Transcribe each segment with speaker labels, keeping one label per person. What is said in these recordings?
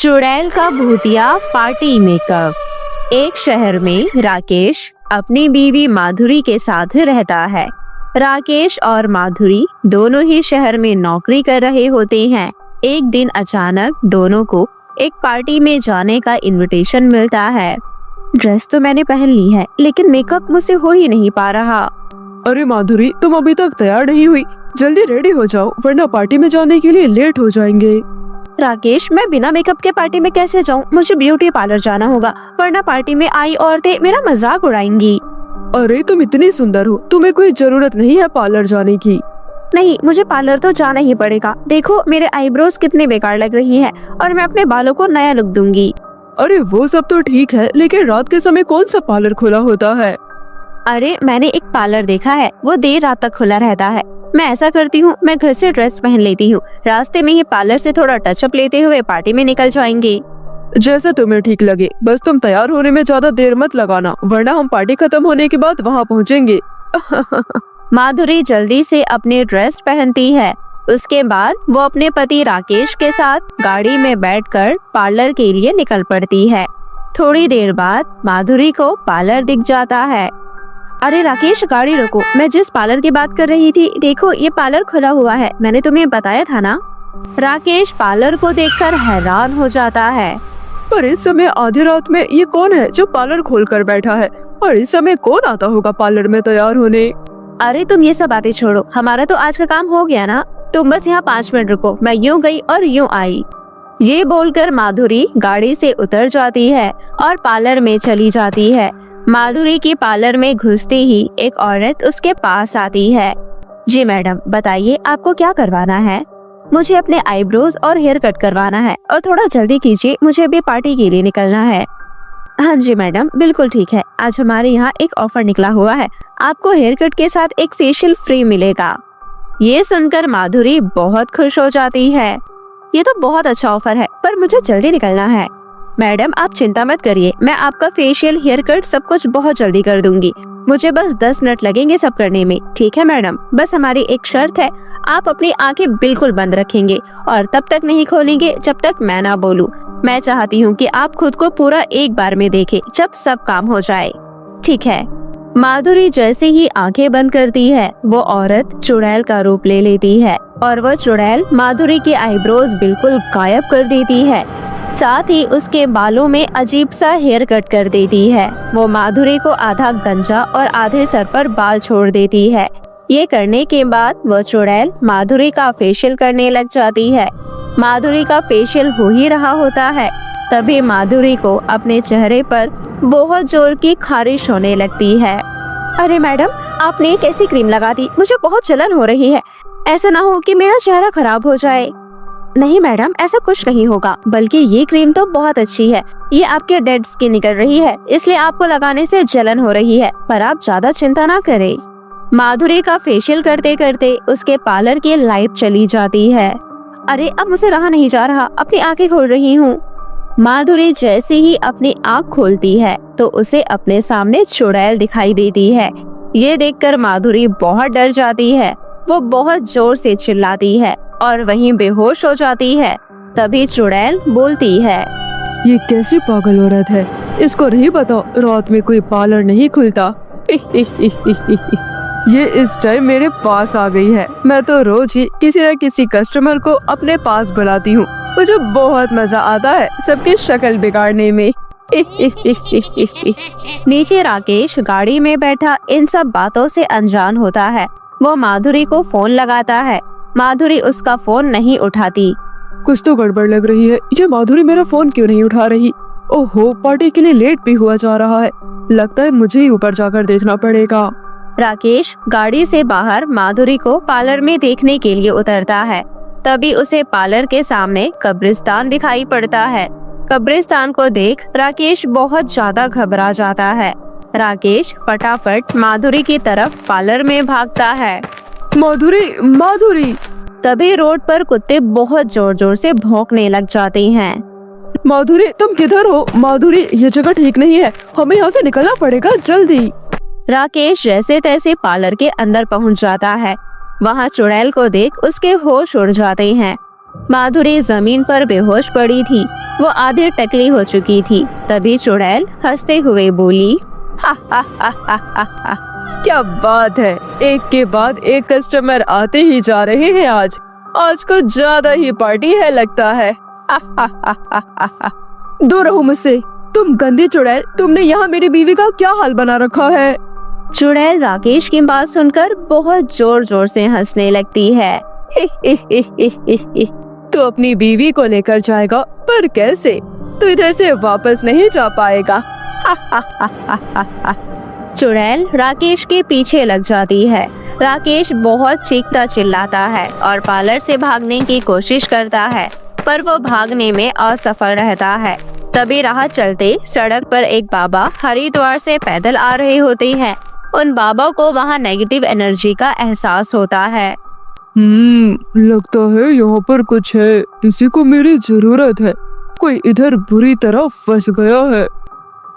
Speaker 1: चुड़ैल का भूतिया पार्टी मेकअप। एक शहर में राकेश अपनी बीवी माधुरी के साथ रहता है। राकेश और माधुरी दोनों ही शहर में नौकरी कर रहे होते हैं। एक दिन अचानक दोनों को एक पार्टी में जाने का इनविटेशन मिलता है। ड्रेस तो मैंने पहन ली है, लेकिन मेकअप मुझसे हो ही नहीं पा रहा।
Speaker 2: अरे माधुरी, तुम अभी तक तैयार नहीं हुई, जल्दी रेडी हो जाओ वरना पार्टी में जाने के लिए लेट हो जाएंगे।
Speaker 1: राकेश, मैं बिना मेकअप के पार्टी में कैसे जाऊं? मुझे ब्यूटी पार्लर जाना होगा, वरना पार्टी में आई औरतें मेरा मजाक उड़ाएंगी।
Speaker 2: अरे तुम इतनी सुंदर हो, तुम्हें कोई जरूरत नहीं है पार्लर जाने की।
Speaker 1: नहीं, मुझे पार्लर तो जाना ही पड़ेगा। देखो मेरे आईब्रोज कितने बेकार लग रही हैं और मैं अपने बालों को नया लुक दूंगी।
Speaker 2: अरे वो सब तो ठीक है, लेकिन रात के समय कौन सा पार्लर खुला होता है?
Speaker 1: अरे मैंने एक पार्लर देखा है, वो देर रात तक खुला रहता है। मैं ऐसा करती हूँ, मैं घर से ड्रेस पहन लेती हूँ, रास्ते में ही पार्लर से थोड़ा टचअप लेते हुए पार्टी में निकल जाएंगे।
Speaker 2: जैसा तुम्हें ठीक लगे, बस तुम तैयार होने में ज्यादा देर मत लगाना, वरना हम पार्टी खत्म होने के बाद वहाँ पहुँचेंगे।
Speaker 1: माधुरी जल्दी से अपनी ड्रेस पहनती है। उसके बाद वो अपने पति राकेश के साथ गाड़ी में बैठकर पार्लर के लिए निकल पड़ती है। थोड़ी देर बाद माधुरी को पार्लर दिख जाता है। अरे राकेश, गाड़ी रोको, मैं जिस पार्लर की बात कर रही थी, देखो ये पार्लर खुला हुआ है, मैंने तुम्हें बताया था ना। राकेश पार्लर को देखकर हैरान हो जाता है।
Speaker 2: पर इस समय आधी रात में ये कौन है जो पार्लर खोल कर बैठा है? और इस समय कौन आता होगा पार्लर में तैयार होने?
Speaker 1: अरे तुम ये सब बातें छोड़ो, हमारा तो आज का काम हो गया ना। तुम बस यहाँ 5 मिनट रुको, मैं यूँ गई और यूँ आई। ये बोलकर माधुरी गाड़ी से उतर जाती है और पार्लर में चली जाती है। माधुरी की पार्लर में घुसते ही एक औरत उसके पास आती है। जी मैडम, बताइए आपको क्या करवाना है? मुझे अपने आईब्रोज और हेयर कट करवाना है और थोड़ा जल्दी कीजिए, मुझे अभी पार्टी के लिए निकलना है। हाँ जी मैडम, बिल्कुल ठीक है। आज हमारे यहाँ एक ऑफर निकला हुआ है, आपको हेयर कट के साथ एक फेशियल फ्री मिलेगा। ये सुनकर माधुरी बहुत खुश हो जाती है। ये तो बहुत अच्छा ऑफर है, पर मुझे जल्दी निकलना है। मैडम आप चिंता मत करिए, मैं आपका फेशियल, हेयर कट सब कुछ बहुत जल्दी कर दूंगी। मुझे बस 10 मिनट लगेंगे सब करने में। ठीक है मैडम, बस हमारी एक शर्त है, आप अपनी आंखें बिल्कुल बंद रखेंगे और तब तक नहीं खोलेंगे जब तक मैं ना बोलूं। मैं चाहती हूँ कि आप खुद को पूरा एक बार में देखें जब सब काम हो जाए। ठीक है। माधुरी जैसे ही आंखें बंद करती है, वो औरत चुड़ैल का रूप ले लेती है और वो चुड़ैल माधुरी के आईब्रोज बिल्कुल गायब कर देती है। साथ ही उसके बालों में अजीब सा हेयर कट कर देती है। वो माधुरी को आधा गंजा और आधे सर पर बाल छोड़ देती है। ये करने के बाद वो चुड़ैल माधुरी का फेशियल करने लग जाती है। माधुरी का फेशियल हो ही रहा होता है, तभी माधुरी को अपने चेहरे पर बहुत जोर की खारिश होने लगती है। अरे मैडम, आपने कैसी क्रीम लगा दी? मुझे बहुत जलन हो रही है, ऐसा ना हो कि मेरा चेहरा खराब हो जाए। नहीं मैडम, ऐसा कुछ नहीं होगा, बल्कि ये क्रीम तो बहुत अच्छी है। ये आपके डेड स्किन निकल रही है, इसलिए आपको लगाने से जलन हो रही है, पर आप ज्यादा चिंता ना करें। माधुरी का फेशियल करते करते उसके पार्लर की लाइट चली जाती है। अरे अब मुझे रहा नहीं जा रहा, अपनी आंखें खोल रही हूँ। माधुरी जैसे ही अपनी आँख खोलती है तो उसे अपने सामने चुड़ैल दिखाई देती है। ये देखकर माधुरी बहुत डर जाती है। वो बहुत जोर से चिल्लाती है और वहीं बेहोश हो जाती है। तभी चुड़ैल बोलती है,
Speaker 2: ये कैसी पागल औरत है, इसको नहीं पता रात में कोई पार्लर नहीं खुलता। ये इस टाइम मेरे पास आ गई है। मैं तो रोज ही किसी न किसी कस्टमर को अपने पास बुलाती हूँ, मुझे बहुत मजा आता है सबकी शक्ल बिगाड़ने में।
Speaker 1: नीचे राकेश गाड़ी में बैठा इन सब बातों से अनजान होता है। वो माधुरी को फोन लगाता है। माधुरी उसका फोन नहीं उठाती।
Speaker 2: कुछ तो गड़बड़ लग रही है, ये माधुरी मेरा फोन क्यों नहीं उठा रही? ओहो, पार्टी के लिए लेट भी हुआ जा रहा है, लगता है मुझे ही ऊपर जाकर देखना पड़ेगा।
Speaker 1: राकेश गाड़ी से बाहर माधुरी को पार्लर में देखने के लिए उतरता है। तभी उसे पार्लर के सामने कब्रिस्तान दिखाई पड़ता है। कब्रिस्तान को देख राकेश बहुत ज्यादा घबरा जाता है। राकेश फटाफट माधुरी की तरफ पार्लर में भागता है।
Speaker 2: माधुरी, माधुरी!
Speaker 1: तभी रोड पर कुत्ते बहुत जोर जोर से भौंकने लग जाते हैं।
Speaker 2: माधुरी, तुम किधर हो? माधुरी, ये जगह ठीक नहीं है, हमें यहाँ से निकलना पड़ेगा जल्दी।
Speaker 1: राकेश जैसे तैसे पार्लर के अंदर पहुँच जाता है। वहाँ चुड़ैल को देख उसके होश उड़ जाते हैं। माधुरी जमीन पर बेहोश पड़ी थी। वो आधे टकली हो चुकी थी। तभी चुड़ैल हंसते हुए बोली,
Speaker 2: हा हा हा हा हा हा। क्या बात है, एक के बाद एक कस्टमर आते ही जा रहे हैं। आज कुछ ज्यादा ही पार्टी है लगता है। हा हा हा हा हा हा। दूर रहो मुझसे, तुम गंदी चुड़ैल, तुमने यहाँ मेरी बीवी का क्या हाल बना रखा है।
Speaker 1: चुड़ैल राकेश की बात सुनकर बहुत जोर जोर से हंसने लगती है।
Speaker 2: तू अपनी बीवी को लेकर जाएगा, पर कैसे? तू इधर से वापस नहीं जा पाएगा।
Speaker 1: चुड़ैल राकेश के पीछे लग जाती है। राकेश बहुत चीखता चिल्लाता है और पार्लर से भागने की कोशिश करता है, पर वो भागने में असफल रहता है। तभी राह चलते सड़क पर एक बाबा हरिद्वार से पैदल आ रहे होते हैं। उन बाबा को वहाँ नेगेटिव एनर्जी का एहसास होता है।
Speaker 2: लगता है यहाँ पर कुछ है, किसी को मेरी जरूरत है। कोई इधर बुरी तरह फंस गया है।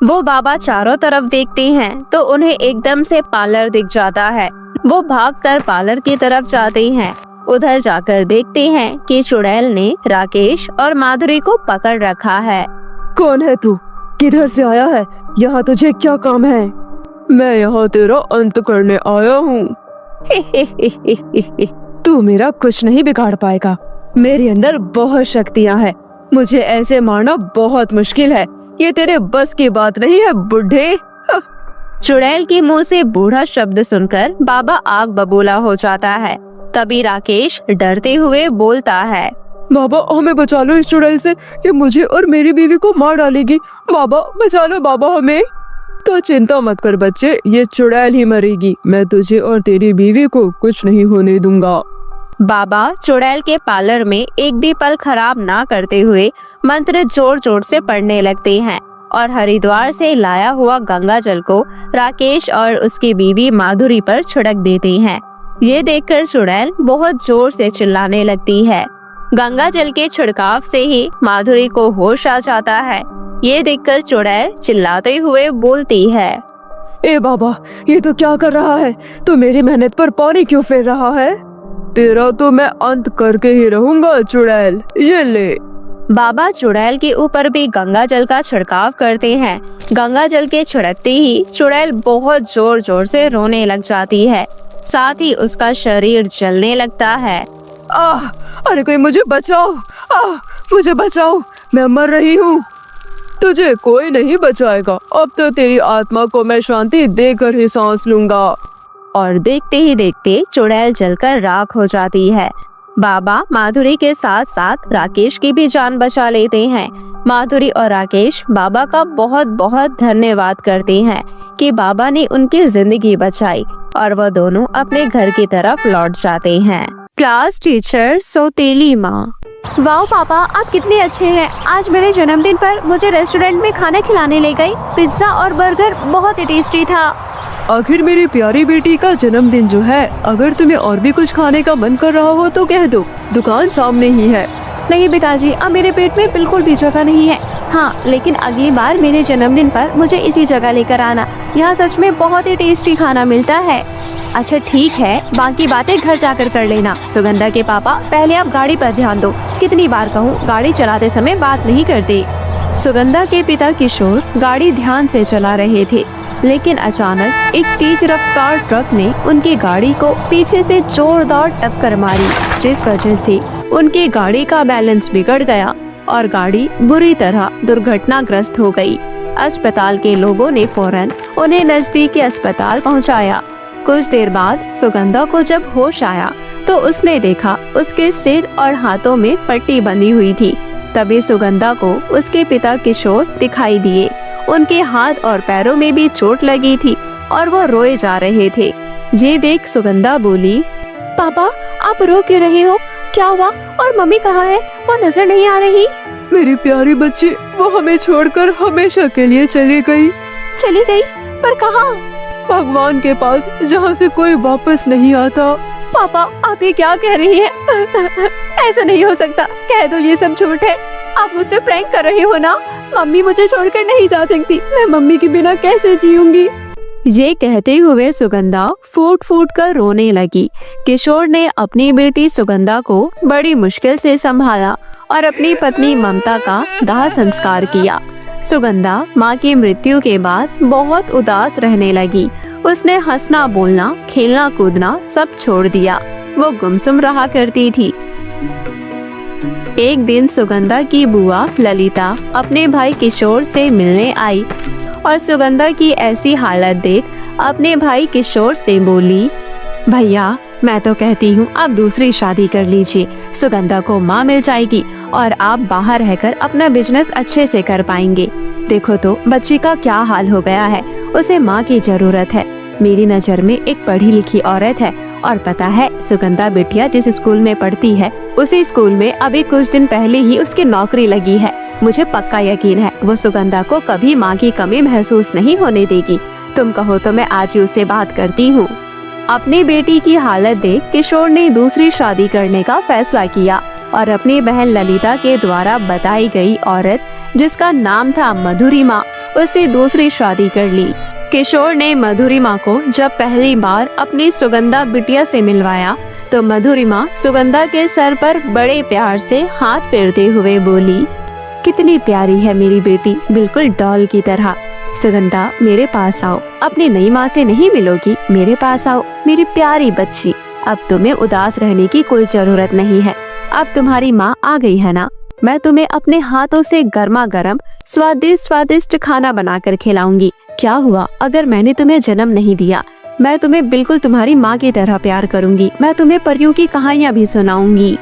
Speaker 1: वो बाबा चारों तरफ देखते हैं तो उन्हें एकदम से पार्लर दिख जाता है। वो भागकर पार्लर की तरफ जाते हैं। उधर जाकर देखते हैं कि चुड़ैल ने राकेश और माधुरी को पकड़ रखा है।
Speaker 2: कौन है तू? किधर से आया है? यहाँ तुझे क्या काम है? मैं यहाँ तेरा अंत करने आया हूँ। तू मेरा कुछ नहीं बिगाड़ पाएगा। मेरे अंदर बहुत शक्तियाँ हैं। मुझे ऐसे मारना बहुत मुश्किल है। ये तेरे बस की बात नहीं है बुढ़े।
Speaker 1: चुड़ैल के मुंह से बूढ़ा शब्द सुनकर बाबा आग बबूला हो जाता है। तभी राकेश डरते हुए बोलता है,
Speaker 2: बाबा हमें बचा लो इस चुड़ैल से, ये मुझे और मेरी बीवी को मार डालेगी। बाबा बचा लो बाबा हमें। तो चिंता मत कर बच्चे, ये चुड़ैल ही मरेगी। मैं तुझे और तेरी बीवी को कुछ नहीं होने दूंगा।
Speaker 1: बाबा चुड़ैल के पार्लर में एक भी पल खराब ना करते हुए मंत्र जोर जोर से पढ़ने लगते हैं और हरिद्वार से लाया हुआ गंगा जल को राकेश और उसकी बीवी माधुरी पर छिड़क देते हैं। ये देखकर चुड़ैल बहुत जोर से चिल्लाने लगती है। गंगा जल के छिड़काव से ही माधुरी को होश आ जाता है। ये देखकर चुड़ैल चिल्लाते हुए बोलती है,
Speaker 2: ए बाबा ये तो क्या कर रहा है? तू मेरी मेहनत पर पानी क्यों फेर रहा है? तेरा तो मैं अंत करके ही रहूंगा चुड़ैल, ये ले।
Speaker 1: बाबा चुड़ैल के ऊपर भी गंगा जल का छिड़काव करते हैं। गंगा जल के छिड़कते ही चुड़ैल बहुत जोर जोर से रोने लग जाती है। साथ ही उसका शरीर जलने लगता है।
Speaker 2: अरे कोई मुझे बचाओ, मुझे बचाओ, मैं मर रही हूँ। तुझे कोई नहीं बचाएगा। अब तो तेरी आत्मा को मैं शांति देकर ही सांस लूंगा।
Speaker 1: और देखते ही देखते चुड़ैल जलकर राख हो जाती है। बाबा माधुरी के साथ साथ राकेश की भी जान बचा लेते हैं। माधुरी और राकेश बाबा का बहुत बहुत धन्यवाद करते हैं कि बाबा ने उनकी जिंदगी बचाई और वह दोनों अपने घर की तरफ लौट जाते हैं। क्लास टीचर सौतेली माँ।
Speaker 3: वाह पापा, आप कितने अच्छे हैं। आज मेरे जन्मदिन पर मुझे रेस्टोरेंट में खाना खिलाने ले गई। पिज्जा और बर्गर बहुत ही टेस्टी था।
Speaker 2: आखिर मेरी प्यारी बेटी का जन्मदिन जो है, अगर तुम्हें और भी कुछ खाने का मन कर रहा हो तो कह दो, दुकान सामने ही है।
Speaker 3: नहीं पिताजी, अब मेरे पेट में बिल्कुल भी जगह नहीं है। हाँ, लेकिन अगली बार मेरे जन्मदिन पर मुझे इसी जगह लेकर आना। यहाँ सच में बहुत ही टेस्टी खाना मिलता है। अच्छा ठीक है, बाकी बातें घर जाकर कर लेना। सुगंधा के पापा, पहले आप गाड़ी पर ध्यान दो। कितनी बार कहूँ, गाड़ी चलाते समय बात नहीं करते। सुगंधा के पिता किशोर गाड़ी ध्यान से चला रहे थे, लेकिन अचानक एक तेज रफ्तार ट्रक ने उनकी गाड़ी को पीछे से जोरदार टक्कर मारी, जिस वजह से उनकी गाड़ी का बैलेंस बिगड़ गया और गाड़ी बुरी तरह दुर्घटनाग्रस्त हो गई। अस्पताल के लोगों ने फौरन उन्हें नजदीकी अस्पताल पहुंचाया। कुछ देर बाद सुगंधा को जब होश आया तो उसने देखा उसके सिर और हाथों में पट्टी बंधी हुई थी। तभी सुगंधा को उसके पिता किशोर दिखाई दिए। उनके हाथ और पैरों में भी चोट लगी थी और वो रोए जा रहे थे। ये देख सुगंधा बोली, पापा आप रो क्यों रहे हो? क्या हुआ? और मम्मी कहाँ है? वो नजर नहीं आ रही।
Speaker 2: मेरी प्यारी बच्ची, वो हमें छोड़कर हमेशा के लिए चली गई।
Speaker 3: चली गई? पर कहाँ?
Speaker 2: भगवान के पास, जहाँ से कोई वापस नहीं आता।
Speaker 3: पापा आप ये क्या कह रही हैं? ऐसा नहीं हो सकता। कह दो ये सब झूठ है। आप मुझसे प्रैंक कर रहे हो ना? मम्मी मुझे छोड़कर नहीं जा सकती। मैं मम्मी के बिना कैसे जीऊंगी?
Speaker 1: ये कहते हुए सुगंधा फूट फूट कर रोने लगी। किशोर ने अपनी बेटी सुगंधा को बड़ी मुश्किल से संभाला और अपनी पत्नी ममता का दाह संस्कार किया। सुगंधा माँ की मृत्यु के बाद बहुत उदास रहने लगी। उसने हंसना बोलना खेलना कूदना सब छोड़ दिया। वो गुमसुम रहा करती थी। एक दिन सुगंधा की बुआ ललिता अपने भाई किशोर से मिलने आई और सुगंधा की ऐसी हालत देख अपने भाई किशोर से बोली, भैया मैं तो कहती हूँ आप दूसरी शादी कर लीजिए। सुगंधा को माँ मिल जाएगी और आप बाहर रहकर अपना बिजनेस अच्छे से कर पाएंगे। देखो तो बच्ची का क्या हाल हो गया है, उसे माँ की जरूरत है। मेरी नजर में एक पढ़ी लिखी औरत है और पता है सुगंधा बिटिया जिस स्कूल में पढ़ती है उसी स्कूल में अभी कुछ दिन पहले ही उसकी नौकरी लगी है। मुझे पक्का यकीन है वो सुगंधा को कभी माँ की कमी महसूस नहीं होने देगी। तुम कहो तो मैं आज ही उससे बात करती हूँ। अपनी बेटी की हालत देख किशोर ने दूसरी शादी करने का फैसला किया और अपनी बहन ललिता के द्वारा बताई गई औरत जिसका नाम था मधुरिमा उससे दूसरी शादी कर ली। किशोर ने मधुरिमा को जब पहली बार अपनी सुगंधा बिटिया से मिलवाया तो मधुरिमा सुगंधा के सर पर बड़े प्यार से हाथ फेरते हुए बोली, कितनी प्यारी है मेरी बेटी, बिल्कुल डॉल की तरह। सुगंधा मेरे पास आओ, अपनी नई माँ से नहीं मिलोगी, मेरे पास आओ मेरी प्यारी बच्ची। अब तुम्हें उदास रहने की कोई जरूरत नहीं है। अब तुम्हारी माँ आ गई है ना, मैं तुम्हें अपने हाथों से गर्मा गर्म स्वादिष्ट स्वादिष्ट खाना बनाकर खिलाऊंगी। क्या हुआ अगर मैंने तुम्हें जन्म नहीं दिया? मैं तुम्हें बिल्कुल तुम्हारी माँ की तरह प्यार करूंगी। मैं तुम्हें परियों की कहानियाँ भी सुनाऊंगी।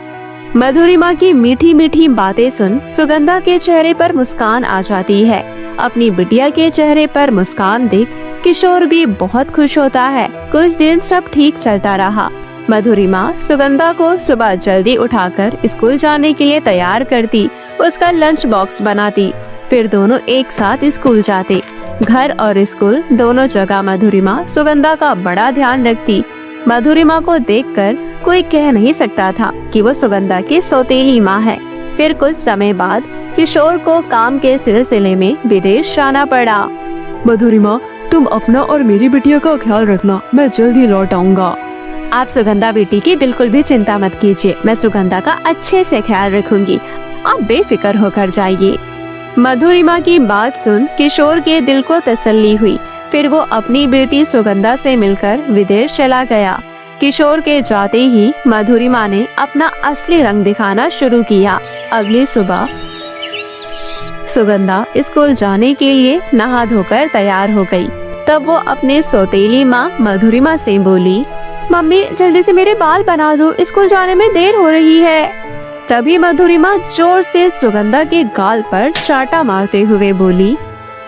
Speaker 1: मधुरिमा की मीठी मीठी बातें सुन सुगंधा के चेहरे पर मुस्कान आ जाती है। अपनी बिटिया के चेहरे पर मुस्कान देख किशोर भी बहुत खुश होता है। कुछ दिन सब ठीक चलता रहा। मधुरिमा सुगंधा को सुबह जल्दी उठाकर स्कूल जाने के लिए तैयार करती, उसका लंच बॉक्स बनाती, फिर दोनों एक साथ स्कूल जाते। घर और स्कूल दोनों जगह मधुरिमा सुगंधा का बड़ा ध्यान रखती। मधुरिमा को देखकर कोई कह नहीं सकता था कि वो सुगंधा की सौतेली माँ है। फिर कुछ समय बाद किशोर को काम के सिलसिले में विदेश जाना पड़ा।
Speaker 2: मधुरिमा तुम अपना और मेरी बिटिया का ख्याल रखना, मैं जल्द ही लौट आऊंगा।
Speaker 1: आप सुगंधा बेटी की बिल्कुल भी चिंता मत कीजिए, मैं सुगंधा का अच्छे से ख्याल रखूंगी, आप बेफिक्र होकर जाइए। मधुरिमा की बात सुन किशोर के दिल को तसल्ली हुई। फिर वो अपनी बेटी सुगंधा से मिलकर विदेश चला गया। किशोर के जाते ही मधुरिमा ने अपना असली रंग दिखाना शुरू किया। अगली सुबह सुगंधा स्कूल जाने के लिए नहा धोकर तैयार हो गई। तब वो अपने सौतेली माँ मधुरिमा से बोली, मम्मी जल्दी से मेरे बाल बना दो, स्कूल जाने में देर हो रही है। तभी मधुरिमा जोर से सुगंधा के गाल पर चाटा मारते हुए बोली,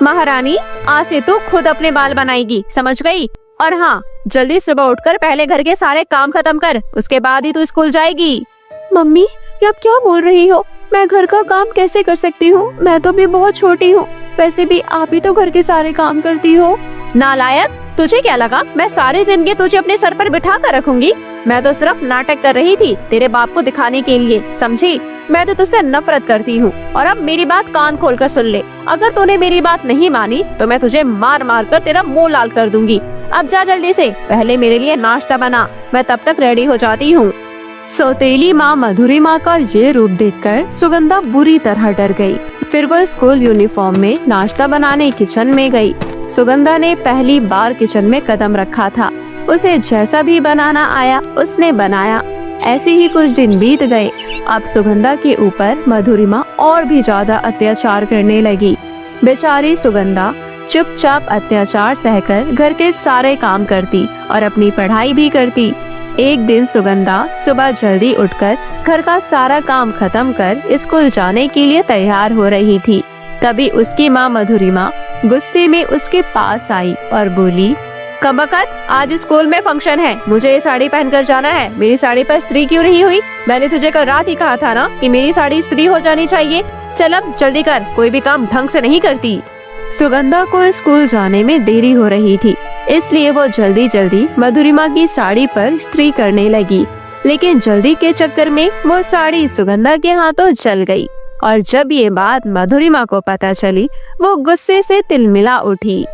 Speaker 1: महारानी आज से तू खुद अपने बाल बनाएगी, समझ गई? और हाँ, जल्दी सुबह उठकर पहले घर के सारे काम खत्म कर, उसके बाद ही तू स्कूल जाएगी। मम्मी ये आप क्या बोल रही हो? मैं घर का काम कैसे कर सकती हूँ? मैं तो भी बहुत छोटी हूँ। वैसे भी आप ही तो घर के सारे काम करती हो। नालायक, तुझे क्या लगा मैं सारी जिंदगी तुझे अपने सर पर बिठा कर रखूंगी? मैं तो सिर्फ नाटक कर रही थी तेरे बाप को दिखाने के लिए, समझी? मैं तो तुझसे नफरत करती हूँ। और अब मेरी बात कान खोल कर सुन ले, अगर तूने मेरी बात नहीं मानी तो मैं तुझे मार मार कर तेरा मुंह लाल कर दूंगी। अब जा जल्दी से, पहले मेरे लिए नाश्ता बना, मैं तब तक रेडी हो जाती हूँ। सौतेली माँ मधुरिमा का ये रूप देखकर सुगंधा बुरी तरह डर गई। फिर वो स्कूल यूनिफॉर्म में नाश्ता बनाने किचन में गई। सुगंधा ने पहली बार किचन में कदम रखा था। उसे जैसा भी बनाना आया उसने बनाया। ऐसे ही कुछ दिन बीत गए। अब सुगंधा के ऊपर मधुरिमा और भी ज्यादा अत्याचार करने लगी। बेचारी सुगंधा चुपचाप अत्याचार सहकर घर के सारे काम करती और अपनी पढ़ाई भी करती। एक दिन सुगंधा सुबह जल्दी उठकर घर का सारा काम खत्म कर स्कूल जाने के लिए तैयार हो रही थी। तभी उसकी माँ मधुरिमा गुस्से में उसके पास आई और बोली, कमबख्त, आज स्कूल में फंक्शन है, मुझे ये साड़ी पहनकर जाना है। मेरी साड़ी पर इस्त्री क्यों नहीं हुई? मैंने तुझे कल रात ही कहा था ना कि मेरी साड़ी इस्त्री हो जानी चाहिए। चल अब जल्दी कर, कोई भी काम ढंग से नहीं करती। सुगंधा को स्कूल जाने में देरी हो रही थी, इसलिए वो जल्दी जल्दी मधुरिमा की साड़ी पर इस्त्री करने लगी। लेकिन जल्दी के चक्कर में वो साड़ी सुगंधा के हाथों जल गई और जब ये बात मधुरिमा को पता चली वो गुस्से से तिलमिला उठी।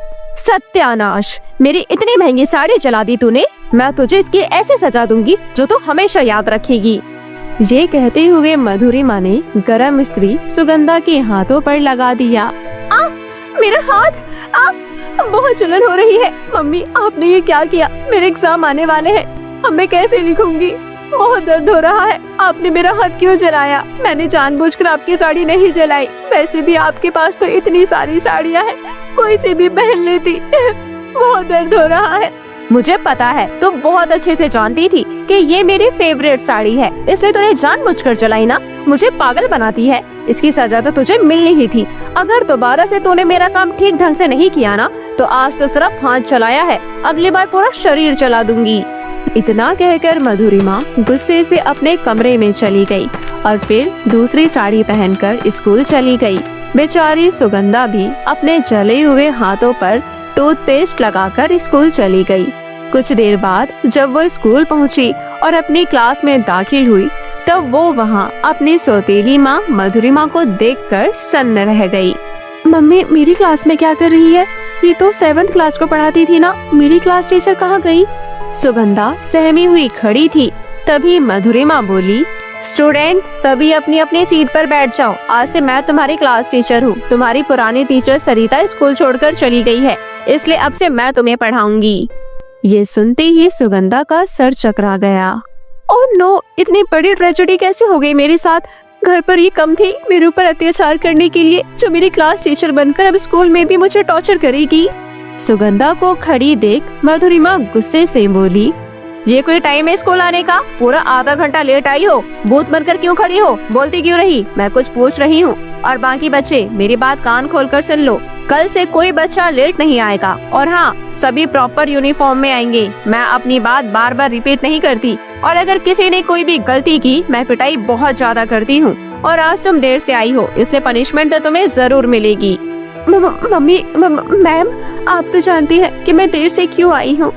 Speaker 1: सत्यानाश, मेरी इतनी महंगी साड़ी जला दी तूने। मैं तुझे इसकी ऐसे सजा दूंगी जो तू हमेशा याद रखेगी। ये कहते हुए मधुरिमा ने गरम इस्त्री सुगंधा के हाथों पर लगा दिया। मेरा हाथ, बहुत जलन हो रही है। मम्मी, आपने ये क्या किया? मेरे एग्जाम आने वाले हैं, अब मैं कैसे लिखूंगी? बहुत दर्द हो रहा है। आपने मेरा हाथ क्यों जलाया? मैंने जानबूझकर आपकी साड़ी नहीं जलाई। वैसे भी आपके पास तो इतनी सारी साड़ियाँ हैं, कोई सी भी पहन लेती। बहुत दर्द हो रहा है। मुझे पता है, तुम बहुत अच्छे से जानती थी कि ये मेरी फेवरेट साड़ी है, इसलिए तूने जानबूझकर जलाई ना। मुझे पागल बनाती है। इसकी सजा तो तुझे मिलनी ही थी। अगर दोबारा से तूने मेरा काम ठीक ढंग से नहीं किया ना, तो आज तो सिर्फ हाथ चलाया है, अगली बार पूरा शरीर चला दूंगी। इतना कहकर मधुरिमा गुस्से से अपने कमरे में चली गई और फिर दूसरी साड़ी पहनकर स्कूल चली गई। बेचारी सुगंधा भी अपने जले हुए हाथों पर टूथपेस्ट लगाकर स्कूल चली गई। कुछ देर बाद जब वो स्कूल पहुंची और अपनी क्लास में दाखिल हुई, तब वो वहाँ अपनी सौतेली माँ मधुरिमा को देखकर सन्न रह गई।
Speaker 3: मम्मी, मेरी क्लास में क्या कर रही है? ये तो 7th क्लास को पढ़ाती थी ना। मेरी क्लास टीचर कहाँ गई?
Speaker 1: सुगंधा सहमी हुई खड़ी थी। तभी मधुरिमा बोली, स्टूडेंट सभी अपनी अपनी सीट पर बैठ जाओ। आज से मैं तुम्हारी क्लास टीचर हूँ। तुम्हारी पुरानी टीचर सरिता स्कूल छोड़कर चली गई है, इसलिए अब से मैं तुम्हें पढ़ाऊंगी। ये सुनते ही सुगंधा का सर चकरा गया। ओह नो, इतनी बड़ी ट्रेजेडी कैसे हो गई मेरे साथ? घर पर ये कम थी मेरे ऊपर अत्याचार करने के लिए, जो मेरी क्लास टीचर बनकर अब स्कूल में भी मुझे टॉर्चर करेगी। सुगंधा को खड़ी देख मधुरिमा गुस्से से बोली, ये कोई टाइम है स्कूल आने का? पूरा आधा घंटा लेट आई हो। भूत बनकर क्यों खड़ी हो? बोलती क्यों रही? मैं कुछ पूछ रही हूँ। और बाकी बच्चे मेरी बात कान खोलकर सुन लो, कल से कोई बच्चा लेट नहीं आएगा। और हाँ, सभी प्रॉपर यूनिफॉर्म में आएंगे। मैं अपनी बात बार बार रिपीट नहीं करती, और अगर किसी ने कोई भी गलती की, मैं पिटाई बहुत ज्यादा करती हूँ। और आज तुम देर से आई हो, इसलिए पनिशमेंट तो तुम्हें जरूर मिलेगी।
Speaker 3: मम्मी, मैम, आप तो जानती है कि मैं देर से क्यों आई हूँ।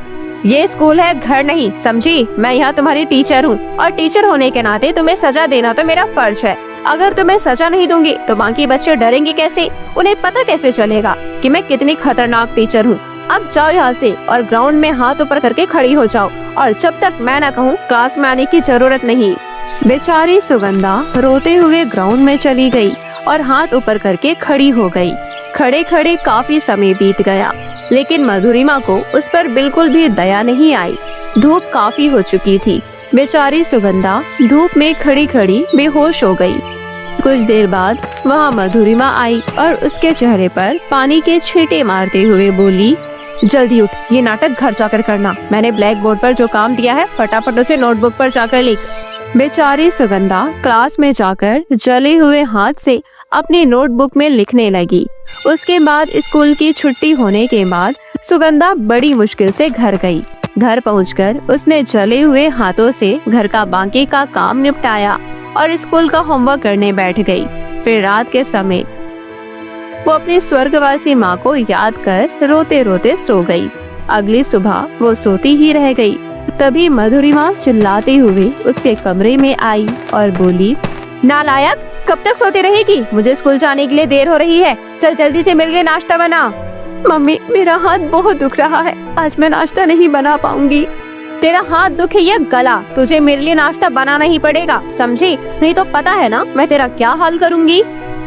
Speaker 1: ये स्कूल है, घर नहीं, समझी? मैं यहाँ तुम्हारी टीचर हूँ, और टीचर होने के नाते तुम्हें सजा देना तो मेरा फर्ज है। अगर तुम्हें सजा नहीं दूंगी तो बाकी बच्चे डरेंगे कैसे? उन्हें पता कैसे चलेगा कि मैं कितनी खतरनाक टीचर हूँ? अब जाओ यहाँ से और ग्राउंड में हाथ ऊपर करके खड़ी हो जाओ, और जब तक मैं ना कहूँ क्लास में आने की जरूरत नहीं। बेचारी सुगंधा रोते हुए ग्राउंड में चली गई और हाथ ऊपर करके खड़ी हो गई। खड़े खड़े काफी समय बीत गया, लेकिन मधुरिमा को उस पर बिल्कुल भी दया नहीं आई। धूप काफी हो चुकी थी। बेचारी सुगंधा धूप में खड़ी खड़ी बेहोश हो गई। कुछ देर बाद वहाँ मधुरिमा आई और उसके चेहरे पर पानी के छींटे मारते हुए बोली, जल्दी उठ, ये नाटक घर जाकर करना। मैंने ब्लैक बोर्ड पर जो काम दिया है फटाफट उसे नोटबुक पर जाकर लिख। बेचारी सुगंधा क्लास में जाकर जले हुए हाथ से अपनी नोटबुक में लिखने लगी। उसके बाद स्कूल की छुट्टी होने के बाद सुगंधा बड़ी मुश्किल से घर गई। घर पहुंचकर उसने जले हुए हाथों से घर का बाकी का काम निपटाया और स्कूल का होमवर्क करने बैठ गई। फिर रात के समय वो अपनी स्वर्गवासी माँ को याद कर रोते रोते सो गई। अगली सुबह वो सोती ही रह गई। तभी मधुरिमा चिल्लाते हुए उसके कमरे में आई और बोली, नालायक, कब तक सोती रहेगी? मुझे स्कूल जाने के लिए देर हो रही है। चल जल्दी से मेरे लिए नाश्ता बना।
Speaker 3: मम्मी, मेरा हाथ बहुत दुख रहा है, आज मैं नाश्ता नहीं बना पाऊंगी।
Speaker 1: तेरा हाथ दुखे या गला, तुझे मेरे लिए नाश्ता बनाना ही पड़ेगा, समझी? नहीं तो पता है ना मैं तेरा क्या हाल करूंगी।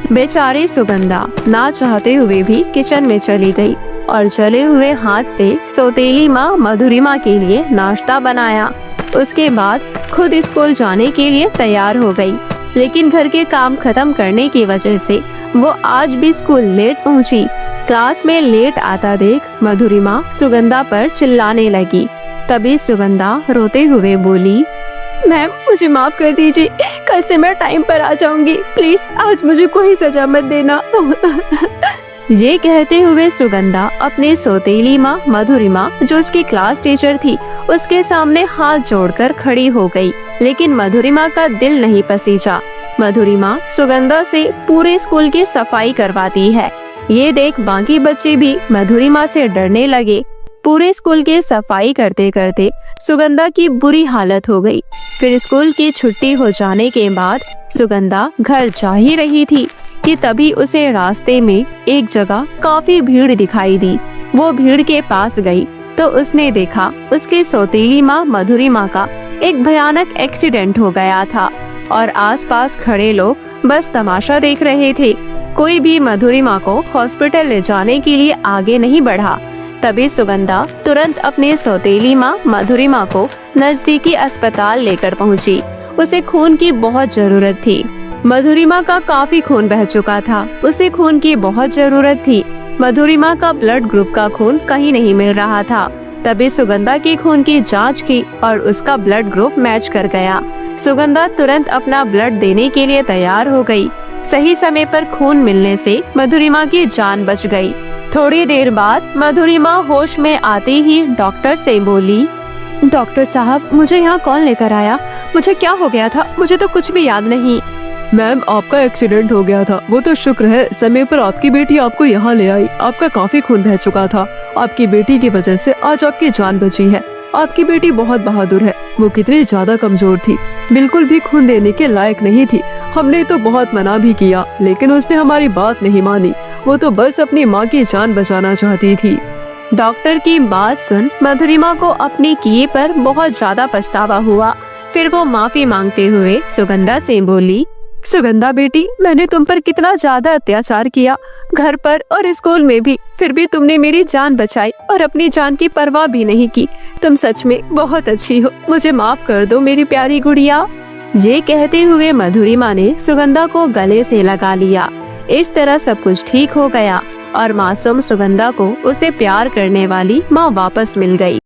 Speaker 1: बेचारी सुगंधा ना चाहते हुए भी किचन में चली गई और जले हुए हाथ से सौतेली माँ मधुरिमा के लिए नाश्ता बनाया। उसके बाद खुद स्कूल जाने के लिए तैयार हो गई, लेकिन घर के काम खत्म करने की वजह से वो आज भी स्कूल लेट पहुंची। क्लास में लेट आता देख मधुरिमा सुगंधा पर चिल्लाने लगी। तभी सुगंधा रोते हुए बोली,
Speaker 3: मैम, मुझे माफ कर दीजिए, कल से मैं टाइम पर आ जाऊंगी। प्लीज आज मुझे कोई सजा मत देना।
Speaker 1: ये कहते हुए सुगंधा अपने सौतेली माँ मधुरिमा, जो उसकी क्लास टीचर थी, उसके सामने हाथ जोड़कर खड़ी हो गई। लेकिन मधुरिमा का दिल नहीं पसीजा। मधुरिमा सुगंधा से पूरे स्कूल की सफाई करवाती है। ये देख बाकी बच्चे भी मधुरिमा से डरने लगे। पूरे स्कूल की सफाई करते करते सुगंधा की बुरी हालत हो गई। फिर स्कूल की छुट्टी हो जाने के बाद सुगंधा घर जा ही रही थी कि तभी उसे रास्ते में एक जगह काफी भीड़ दिखाई दी। वो भीड़ के पास गई तो उसने देखा उसकी सौतेली माँ मधुरिमा का एक भयानक एक्सीडेंट हो गया था और आसपास खड़े लोग बस तमाशा देख रहे थे। कोई भी मधुरिमा को हॉस्पिटल ले जाने के लिए आगे नहीं बढ़ा। तभी सुगंधा तुरंत अपने सौतेली माँ मधुरिमा को नजदीकी अस्पताल लेकर पहुँची। उसे खून की बहुत जरूरत थी। मधुरिमा का काफी खून बह चुका था, उसे खून की बहुत जरूरत थी। मधुरिमा का ब्लड ग्रुप का खून कहीं नहीं मिल रहा था। तभी सुगंधा के खून की जांच की और उसका ब्लड ग्रुप मैच कर गया। सुगंधा तुरंत अपना ब्लड देने के लिए तैयार हो गई। सही समय पर खून मिलने से मधुरिमा की जान बच गई। थोड़ी देर बाद मधुरिमा होश में आते ही डॉक्टर से बोली,
Speaker 3: डॉक्टर साहब, मुझे यहाँ कौन लेकर आया? मुझे क्या हो गया था? मुझे तो कुछ भी याद नहीं।
Speaker 2: मैम, आपका एक्सीडेंट हो गया था, वो तो शुक्र है समय पर आपकी बेटी आपको यहाँ ले आई। आपका काफी खून बह चुका था। आपकी बेटी की वजह से आज आपकी जान बची है। आपकी बेटी बहुत बहादुर है। वो कितनी ज्यादा कमजोर थी, बिल्कुल भी खून देने के लायक नहीं थी। हमने तो बहुत मना भी किया, लेकिन उसने हमारी बात नहीं मानी। वो तो बस अपनी माँ की जान बचाना चाहती थी।
Speaker 1: डॉक्टर की बात सुन मधुरिमा को अपने किए पर बहुत ज्यादा पछतावा हुआ। फिर वो माफी मांगते हुए सुगंधा से बोली,
Speaker 3: सुगंधा बेटी, मैंने तुम पर कितना ज्यादा अत्याचार किया, घर पर और स्कूल में भी, फिर भी तुमने मेरी जान बचाई और अपनी जान की परवाह भी नहीं की। तुम सच में बहुत अच्छी हो। मुझे माफ कर दो मेरी प्यारी गुड़िया।
Speaker 1: ये कहते हुए मधुरिमा ने सुगंधा को गले से लगा लिया। इस तरह सब कुछ ठीक हो गया और मासूम सुगंधा को उसे प्यार करने वाली माँ वापस मिल गई।